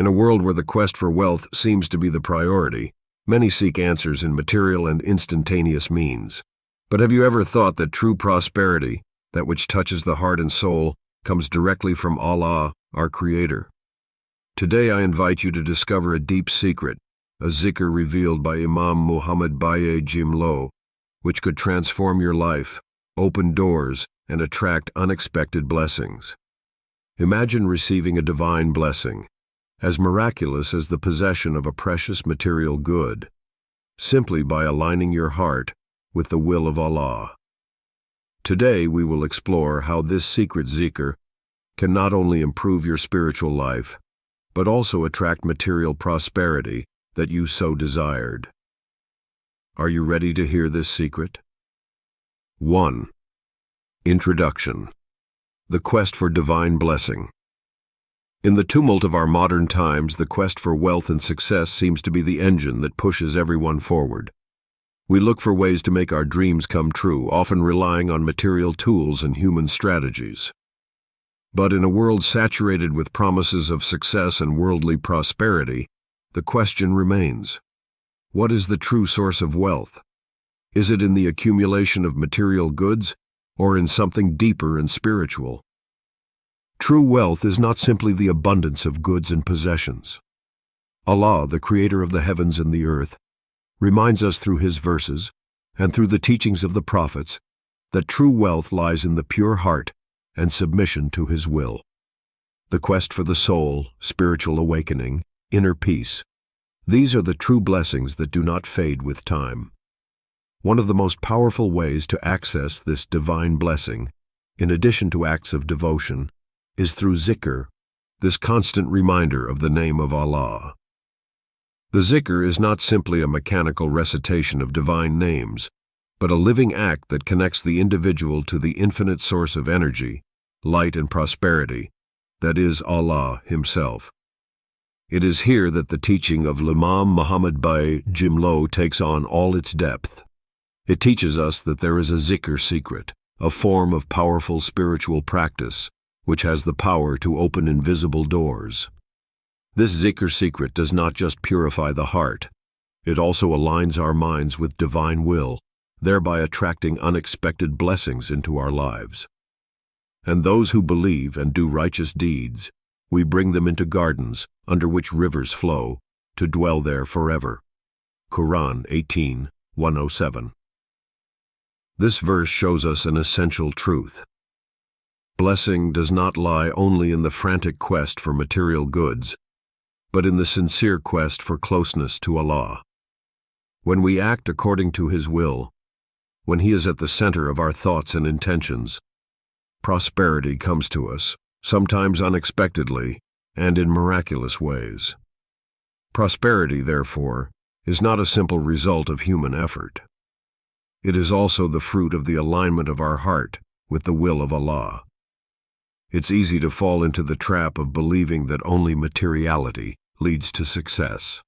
In a world where the quest for wealth seems to be the priority, many seek answers in material and instantaneous means. But have you ever thought that true prosperity, that which touches the heart and soul, comes directly from Allah, our Creator? Today I invite you to discover a deep secret, a zikr revealed by Imam Muhammad Baye Djim, which could transform your life, open doors, and attract unexpected blessings. Imagine receiving a divine blessing, as miraculous as the possession of a precious material good, simply by aligning your heart with the will of Allah. Today we will explore how this secret zikr can not only improve your spiritual life, but also attract material prosperity that you so desired. Are you ready to hear this secret? 1. Introduction. The quest for divine blessing. In the tumult of our modern times, the quest for wealth and success seems to be the engine that pushes everyone forward. We look for ways to make our dreams come true, often relying on material tools and human strategies. But in a world saturated with promises of success and worldly prosperity, the question remains: what is the true source of wealth? Is it in the accumulation of material goods, or in something deeper and spiritual? True wealth is not simply the abundance of goods and possessions. Allah, the Creator of the heavens and the earth, reminds us through His verses and through the teachings of the prophets that true wealth lies in the pure heart and submission to His will. The quest for the soul, spiritual awakening, inner peace, these are the true blessings that do not fade with time. One of the most powerful ways to access this divine blessing, in addition to acts of devotion, is through zikr, this constant reminder of the name of Allah. The zikr is not simply a mechanical recitation of divine names, but a living act that connects the individual to the infinite source of energy, light and prosperity, that is Allah Himself. It is here that the teaching of Imam Muhammad Baye Djim takes on all its depth. It teaches us that there is a zikr secret, a form of powerful spiritual practice, which has the power to open invisible doors. This zikr secret does not just purify the heart, it also aligns our minds with divine will, thereby attracting unexpected blessings into our lives. And those who believe and do righteous deeds, we bring them into gardens under which rivers flow, to dwell there forever. Quran 18:107. This verse shows us an essential truth. Blessing does not lie only in the frantic quest for material goods, but in the sincere quest for closeness to Allah. When we act according to His will, when He is at the center of our thoughts and intentions, prosperity comes to us, sometimes unexpectedly and in miraculous ways. Prosperity, therefore, is not a simple result of human effort. It is also the fruit of the alignment of our heart with the will of Allah. It's easy to fall into the trap of believing that only materiality leads to success.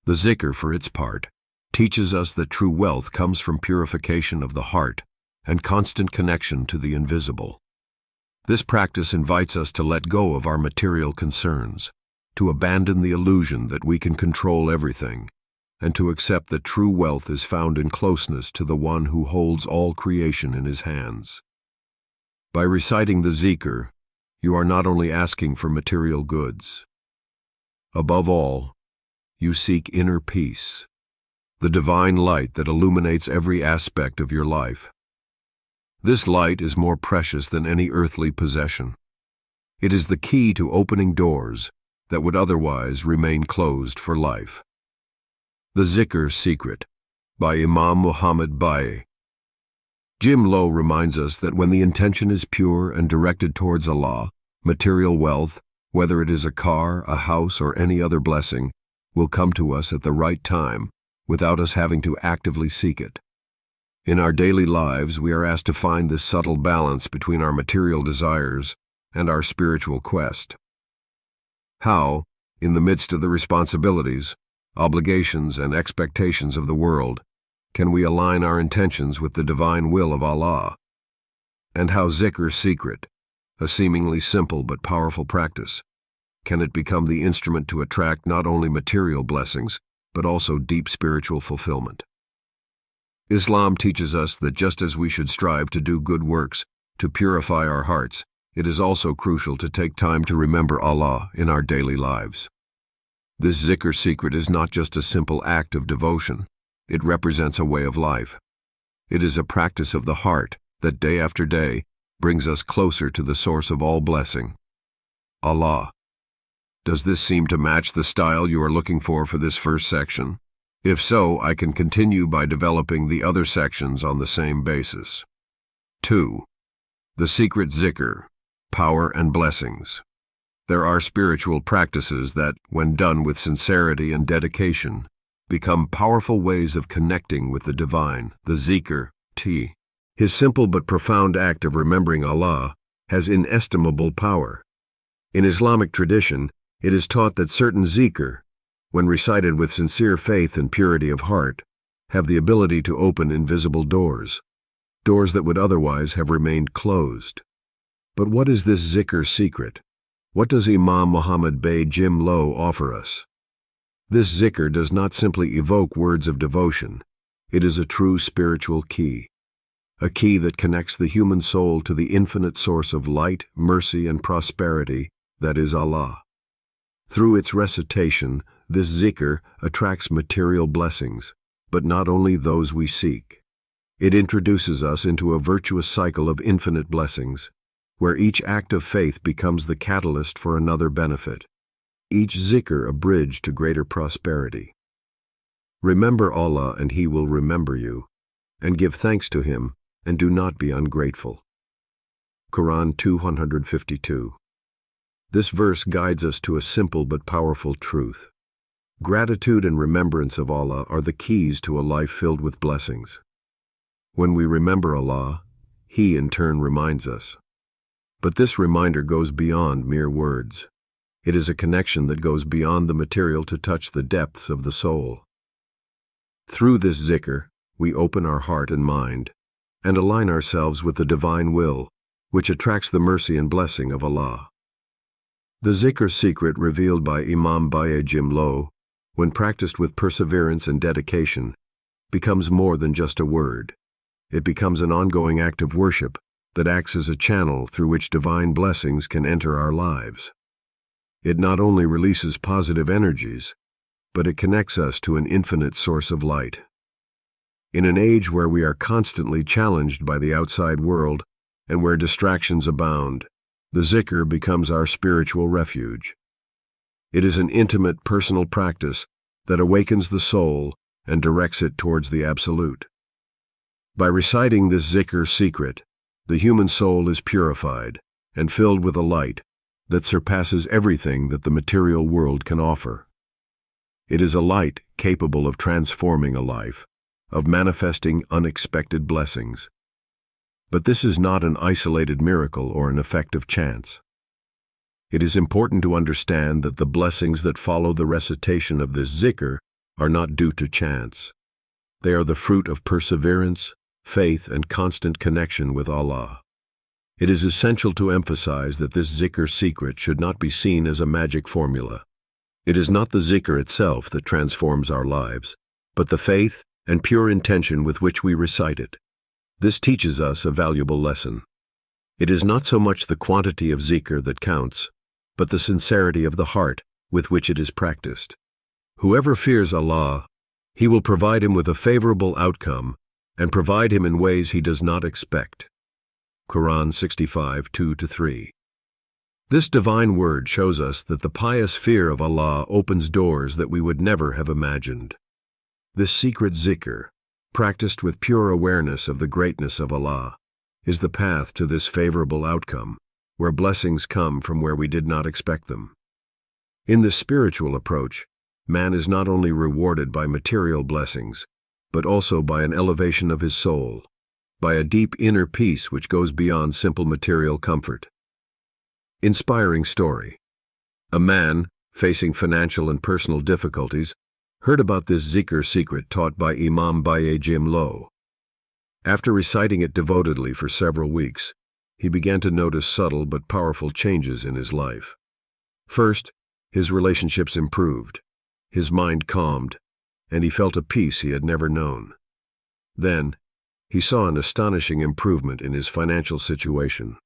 The zikr, for its part, teaches us that true wealth comes from purification of the heart and constant connection to the invisible. This practice invites us to let go of our material concerns, to abandon the illusion that we can control everything, and to accept that true wealth is found in closeness to the One who holds all creation in His hands. By reciting the zikr, you are not only asking for material goods. Above all, you seek inner peace, the divine light that illuminates every aspect of your life. This light is more precious than any earthly possession. It is the key to opening doors that would otherwise remain closed for life. The Zikr Secret by Imam Muhammad Baye. Djim reminds us that when the intention is pure and directed towards Allah, material wealth, whether it is a car, a house, or any other blessing, will come to us at the right time, without us having to actively seek it. In our daily lives, we are asked to find this subtle balance between our material desires and our spiritual quest. How, in the midst of the responsibilities, obligations, and expectations of the world, can we align our intentions with the divine will of Allah? And how Zikr Secret, a seemingly simple but powerful practice, can it become the instrument to attract not only material blessings, but also deep spiritual fulfillment. Islam teaches us that just as we should strive to do good works, to purify our hearts, it is also crucial to take time to remember Allah in our daily lives. This zikr secret is not just a simple act of devotion, it represents a way of life. It is a practice of the heart that day after day brings us closer to the source of all blessing, Allah. Does this seem to match the style you are looking for this first section? If so, I can continue by developing the other sections on the same basis. 2. The secret zikr, power and blessings. There are spiritual practices that, when done with sincerity and dedication, become powerful ways of connecting with the divine. The zikr, his simple but profound act of remembering Allah, has inestimable power. In Islamic tradition, it is taught that certain zikr, when recited with sincere faith and purity of heart, have the ability to open invisible doors that would otherwise have remained closed. But what is this zikr secret? What does Imam Muhammad Baye Djim offer us? This zikr does not simply evoke words of devotion, it is a true spiritual key. A key that connects the human soul to the infinite source of light, mercy, and prosperity, that is Allah. Through its recitation, this zikr attracts material blessings, but not only those we seek. It introduces us into a virtuous cycle of infinite blessings, where each act of faith becomes the catalyst for another benefit, each zikr a bridge to greater prosperity. Remember Allah and He will remember you, and give thanks to Him, and do not be ungrateful. Quran 252. This verse guides us to a simple but powerful truth. Gratitude and remembrance of Allah are the keys to a life filled with blessings. When we remember Allah, He in turn reminds us. But this reminder goes beyond mere words. It is a connection that goes beyond the material to touch the depths of the soul. Through this zikr, we open our heart and mind, and align ourselves with the divine will, which attracts the mercy and blessing of Allah. The zikr secret revealed by Imam Baye Djim, when practiced with perseverance and dedication, becomes more than just a word. It becomes an ongoing act of worship that acts as a channel through which divine blessings can enter our lives. It not only releases positive energies, but it connects us to an infinite source of light. In an age where we are constantly challenged by the outside world and where distractions abound, the zikr becomes our spiritual refuge. It is an intimate, personal practice that awakens the soul and directs it towards the absolute. By reciting this zikr secret, the human soul is purified and filled with a light that surpasses everything that the material world can offer. It is a light capable of transforming a life, of manifesting unexpected blessings. But this is not an isolated miracle or an effect of chance. It is important to understand that the blessings that follow the recitation of this zikr are not due to chance. They are the fruit of perseverance, faith, and constant connection with Allah. It is essential to emphasize that this zikr secret should not be seen as a magic formula. It is not the zikr itself that transforms our lives, but the faith and pure intention with which we recite it. This teaches us a valuable lesson. It is not so much the quantity of zikr that counts, but the sincerity of the heart with which it is practiced. Whoever fears Allah, He will provide him with a favorable outcome and provide him in ways he does not expect. Quran 65, 2-3. This divine word shows us that the pious fear of Allah opens doors that we would never have imagined. This secret zikr, practiced with pure awareness of the greatness of Allah, is the path to this favorable outcome, where blessings come from where we did not expect them. In this spiritual approach, man is not only rewarded by material blessings, but also by an elevation of his soul, by a deep inner peace which goes beyond simple material comfort. Inspiring story. A man, facing financial and personal difficulties, heard about this zikr secret taught by Imam Baye Djim. After reciting it devotedly for several weeks, he began to notice subtle but powerful changes in his life. First, His relationships improved, his mind calmed, and he felt a peace he had never known. Then, he saw an astonishing improvement in his financial situation.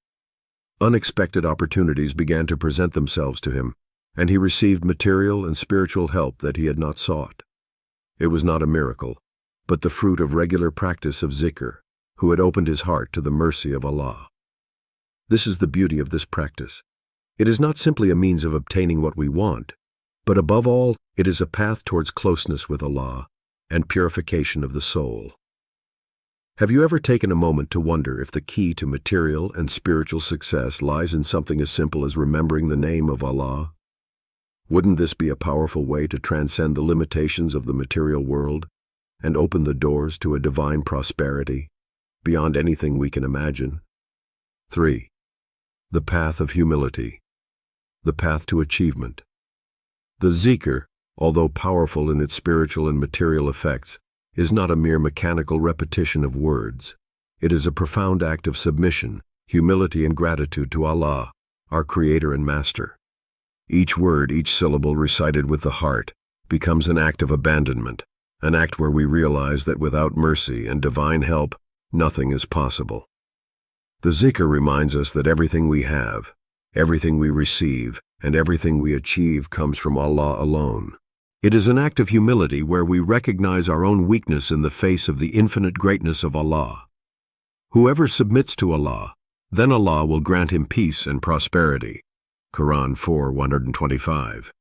Unexpected opportunities began to present themselves to him, and he received material and spiritual help that he had not sought. It was not a miracle, but the fruit of regular practice of zikr, who had opened his heart to the mercy of Allah. This is the beauty of this practice. It is not simply a means of obtaining what we want, but above all, it is a path towards closeness with Allah and purification of the soul. Have you ever taken a moment to wonder if the key to material and spiritual success lies in something as simple as remembering the name of Allah? Wouldn't this be a powerful way to transcend the limitations of the material world and open the doors to a divine prosperity beyond anything we can imagine? 3. The path of humility. The path to achievement. The zikr, although powerful in its spiritual and material effects, is not a mere mechanical repetition of words. It is a profound act of submission, humility, and gratitude to Allah, our Creator and Master. Each word, each syllable recited with the heart, becomes an act of abandonment, an act where we realize that without mercy and divine help, nothing is possible. The zikr reminds us that everything we have, everything we receive, and everything we achieve comes from Allah alone. It is an act of humility where we recognize our own weakness in the face of the infinite greatness of Allah. Whoever submits to Allah, then Allah will grant him peace and prosperity. Quran 4:125.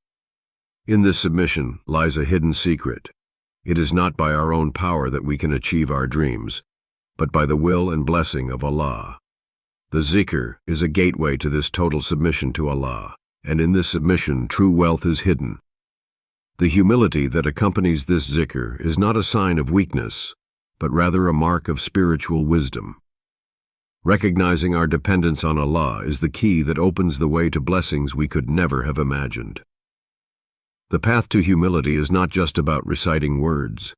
In this submission lies a hidden secret. It is not by our own power that we can achieve our dreams, but by the will and blessing of Allah. The zikr is a gateway to this total submission to Allah, and in this submission true wealth is hidden. The humility that accompanies this zikr is not a sign of weakness, but rather a mark of spiritual wisdom. Recognizing our dependence on Allah is the key that opens the way to blessings we could never have imagined. The path to humility is not just about reciting words.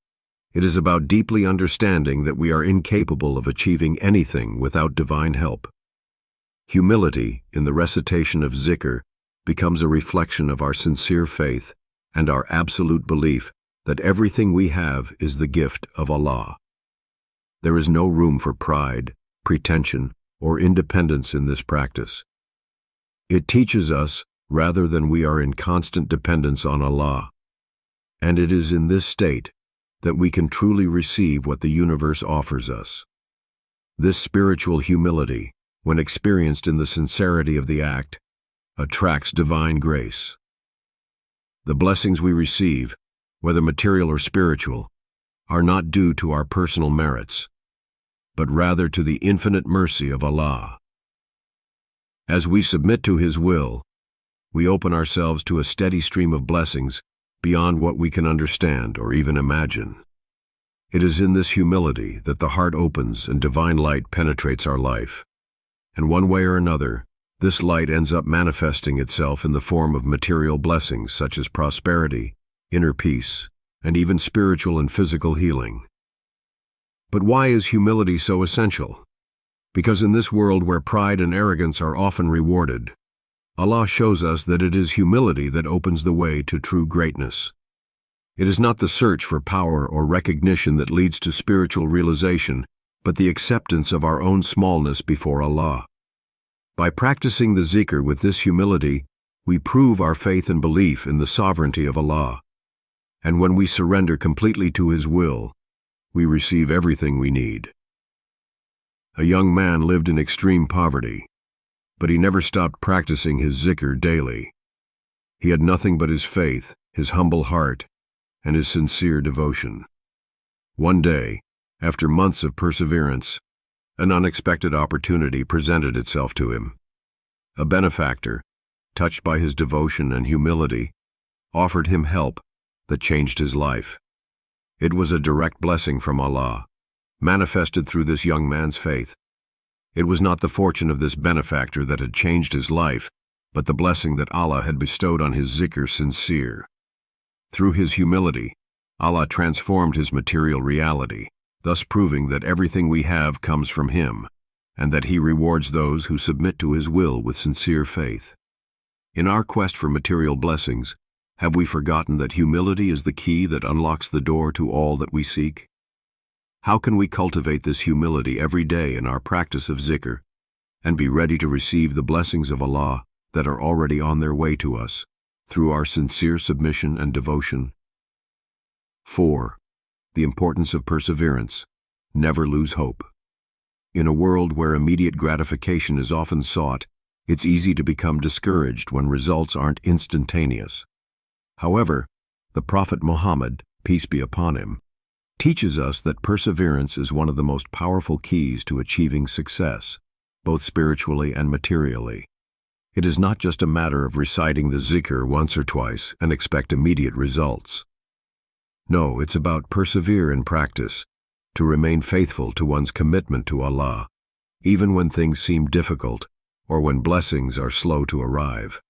It is about deeply understanding that we are incapable of achieving anything without divine help. Humility, in the recitation of zikr, becomes a reflection of our sincere faith and our absolute belief that everything we have is the gift of Allah. There is no room for pride, pretension, or independence in this practice. It teaches us, rather than we are in constant dependence on Allah, and it is in this state that we can truly receive what the universe offers us. This spiritual humility, when experienced in the sincerity of the act, attracts divine grace. The blessings we receive, whether material or spiritual, are not due to our personal merits, but rather to the infinite mercy of Allah. As we submit to His will, we open ourselves to a steady stream of blessings beyond what we can understand or even imagine. It is in this humility that the heart opens and divine light penetrates our life. And one way or another, this light ends up manifesting itself in the form of material blessings such as prosperity, inner peace, and even spiritual and physical healing. But why is humility so essential? Because in this world where pride and arrogance are often rewarded, Allah shows us that it is humility that opens the way to true greatness. It is not the search for power or recognition that leads to spiritual realization, but the acceptance of our own smallness before Allah. By practicing the zikr with this humility, we prove our faith and belief in the sovereignty of Allah. And when we surrender completely to His will, we receive everything we need. A young man lived in extreme poverty, but he never stopped practicing his zikr daily. He had nothing but his faith, his humble heart, and his sincere devotion. One day, after months of perseverance, an unexpected opportunity presented itself to him. A benefactor, touched by his devotion and humility, offered him help that changed his life. It was a direct blessing from Allah, manifested through this young man's faith. It was not the fortune of this benefactor that had changed his life, but the blessing that Allah had bestowed on his zikr sincere. Through his humility, Allah transformed his material reality, thus proving that everything we have comes from Him, and that He rewards those who submit to His will with sincere faith. In our quest for material blessings, have we forgotten that humility is the key that unlocks the door to all that we seek? How can we cultivate this humility every day in our practice of zikr and be ready to receive the blessings of Allah that are already on their way to us through our sincere submission and devotion? 4. The importance of perseverance. Never lose hope. In a world where immediate gratification is often sought, it's easy to become discouraged when results aren't instantaneous. However, the Prophet Muhammad, peace be upon him, teaches us that perseverance is one of the most powerful keys to achieving success, both spiritually and materially. It is not just a matter of reciting the zikr once or twice and expect immediate results. No, it's about persevere in practice, to remain faithful to one's commitment to Allah, even when things seem difficult or when blessings are slow to arrive.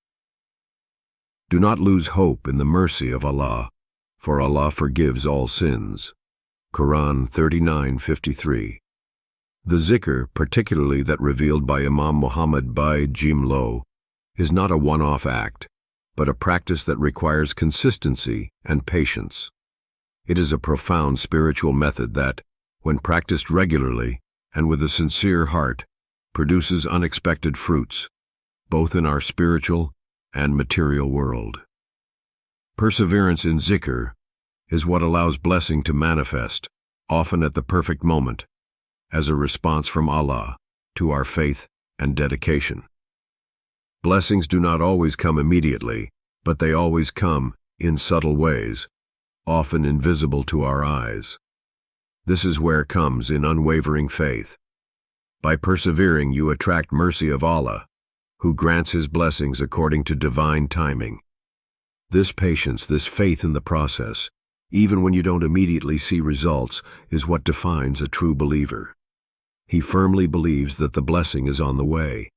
Do not lose hope in the mercy of Allah, for Allah forgives all sins. Quran 39:53. The zikr, particularly that revealed by Imam Muhammad Baye, Djim, is not a one-off act, but a practice that requires consistency and patience. It is a profound spiritual method that, when practiced regularly and with a sincere heart, produces unexpected fruits, both in our spiritual and material world. Perseverance in zikr is what allows blessing to manifest, often at the perfect moment, as a response from Allah to our faith and dedication. Blessings do not always come immediately, but they always come in subtle ways, often invisible to our eyes. This is where comes in unwavering faith. By persevering, you attract mercy of Allah, who grants His blessings according to divine timing. This patience, this faith in the process, even when you don't immediately see results, is what defines a true believer. He firmly believes that the blessing is on the way,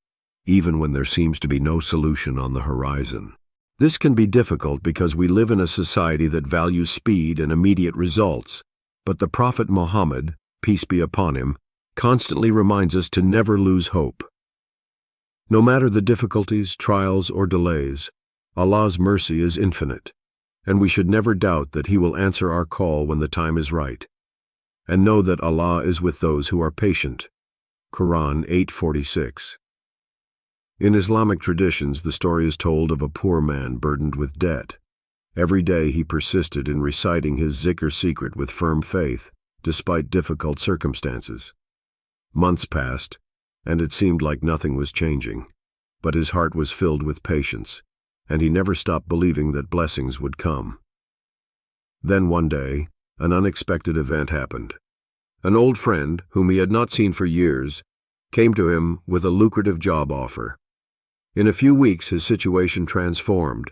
even when there seems to be no solution on the horizon. This can be difficult because we live in a society that values speed and immediate results, but the Prophet Muhammad, peace be upon him, constantly reminds us to never lose hope. No matter the difficulties, trials, or delays, Allah's mercy is infinite, and we should never doubt that He will answer our call when the time is right, and know that Allah is with those who are patient. Quran 8:46. In Islamic traditions, the story is told of a poor man burdened with debt. Every day he persisted in reciting his zikr secret with firm faith, despite difficult circumstances. Months passed, and it seemed like nothing was changing, but his heart was filled with patience, and he never stopped believing that blessings would come. Then one day, an unexpected event happened. An old friend, whom he had not seen for years, came to him with a lucrative job offer. In a few weeks, his situation transformed,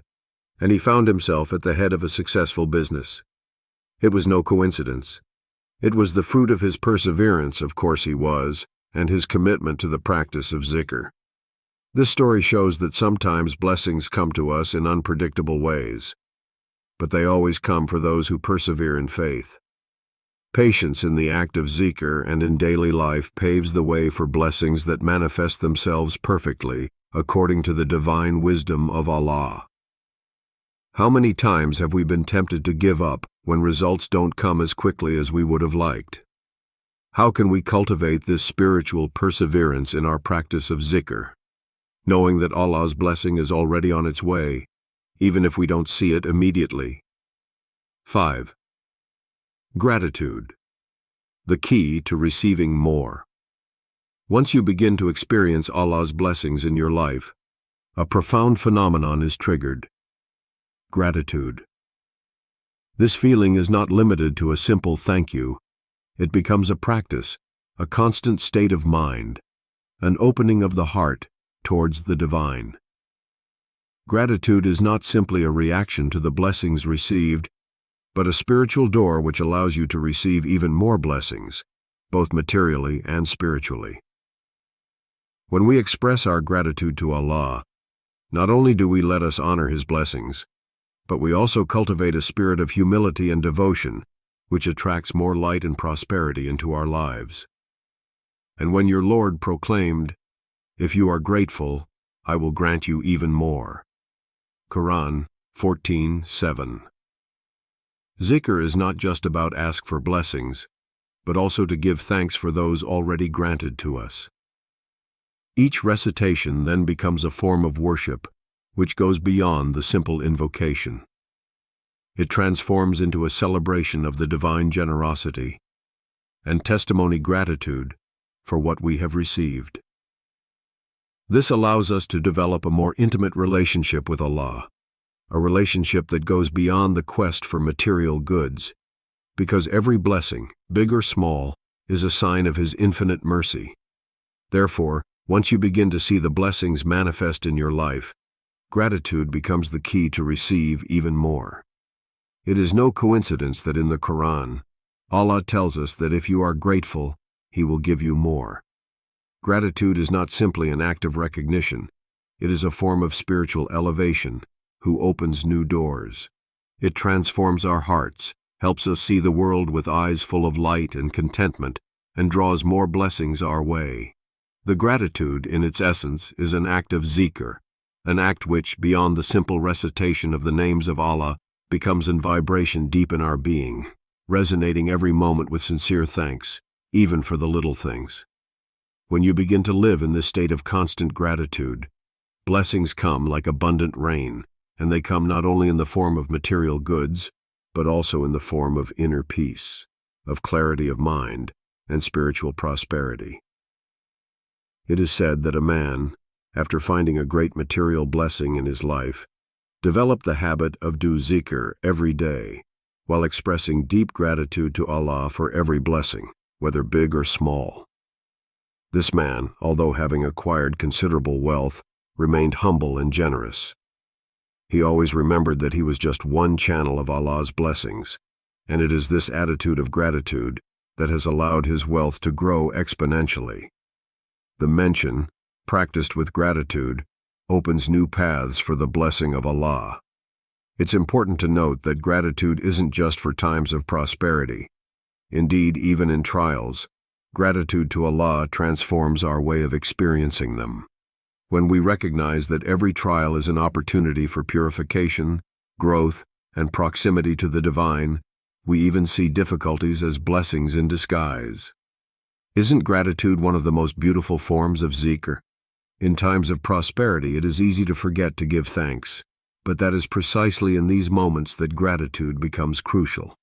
and he found himself at the head of a successful business. It was no coincidence. It was the fruit of his perseverance, of course he was, and his commitment to the practice of zikr. This story shows that sometimes blessings come to us in unpredictable ways, but they always come for those who persevere in faith. Patience in the act of zikr and in daily life paves the way for blessings that manifest themselves perfectly, according to the divine wisdom of Allah. How many times have we been tempted to give up when results don't come as quickly as we would have liked? How can we cultivate this spiritual perseverance in our practice of zikr, knowing that Allah's blessing is already on its way, even if we don't see it immediately? 5. Gratitude. The key to receiving more. Once you begin to experience Allah's blessings in your life, a profound phenomenon is triggered: gratitude. This feeling is not limited to a simple thank you. It becomes a practice, a constant state of mind, an opening of the heart towards the divine. Gratitude is not simply a reaction to the blessings received, but a spiritual door which allows you to receive even more blessings, both materially and spiritually. When we express our gratitude to Allah, not only do we let us honor His blessings, but we also cultivate a spirit of humility and devotion, which attracts more light and prosperity into our lives. And when your Lord proclaimed, "If you are grateful, I will grant you even more," Quran 14:7. Zikr is not just about ask for blessings, but also to give thanks for those already granted to us. Each recitation then becomes a form of worship, which goes beyond the simple invocation. It transforms into a celebration of the divine generosity and testimony gratitude for what we have received. This allows us to develop a more intimate relationship with Allah, a relationship that goes beyond the quest for material goods, because every blessing, big or small, is a sign of His infinite mercy. Therefore, once you begin to see the blessings manifest in your life, gratitude becomes the key to receive even more. It is no coincidence that in the Quran, Allah tells us that if you are grateful, He will give you more. Gratitude is not simply an act of recognition. It is a form of spiritual elevation, who opens new doors. It transforms our hearts, helps us see the world with eyes full of light and contentment, and draws more blessings our way. The gratitude, in its essence, is an act of zikr, an act which, beyond the simple recitation of the names of Allah, becomes in vibration deep in our being, resonating every moment with sincere thanks, even for the little things. When you begin to live in this state of constant gratitude, blessings come like abundant rain, and they come not only in the form of material goods, but also in the form of inner peace, of clarity of mind, and spiritual prosperity. It is said that a man, after finding a great material blessing in his life, developed the habit of do zikr every day, while expressing deep gratitude to Allah for every blessing, whether big or small. This man, although having acquired considerable wealth, remained humble and generous. He always remembered that he was just one channel of Allah's blessings, and it is this attitude of gratitude that has allowed his wealth to grow exponentially. The mention, practiced with gratitude, opens new paths for the blessing of Allah. It's important to note that gratitude isn't just for times of prosperity. Indeed, even in trials, gratitude to Allah transforms our way of experiencing them. When we recognize that every trial is an opportunity for purification, growth, and proximity to the divine, we even see difficulties as blessings in disguise. Isn't gratitude one of the most beautiful forms of zikr? In times of prosperity, it is easy to forget to give thanks, but that is precisely in these moments that gratitude becomes crucial.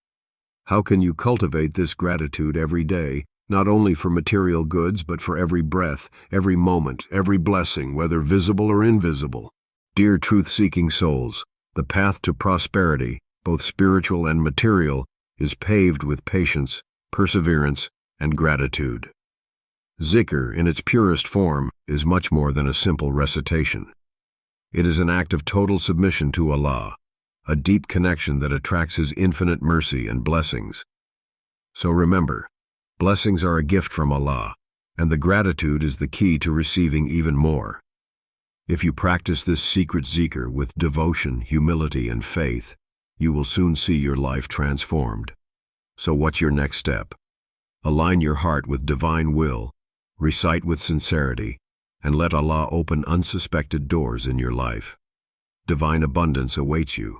How can you cultivate this gratitude every day, not only for material goods, but for every breath, every moment, every blessing, whether visible or invisible? Dear truth-seeking souls, the path to prosperity, both spiritual and material, is paved with patience, perseverance, and gratitude. Zikr, in its purest form, is much more than a simple recitation. It is an act of total submission to Allah, a deep connection that attracts His infinite mercy and blessings. So remember, blessings are a gift from Allah, and the gratitude is the key to receiving even more. If you practice this secret zikr with devotion, humility, and faith, you will soon see your life transformed. So what's your next step? Align your heart with divine will, recite with sincerity, and let Allah open unsuspected doors in your life. Divine abundance awaits you.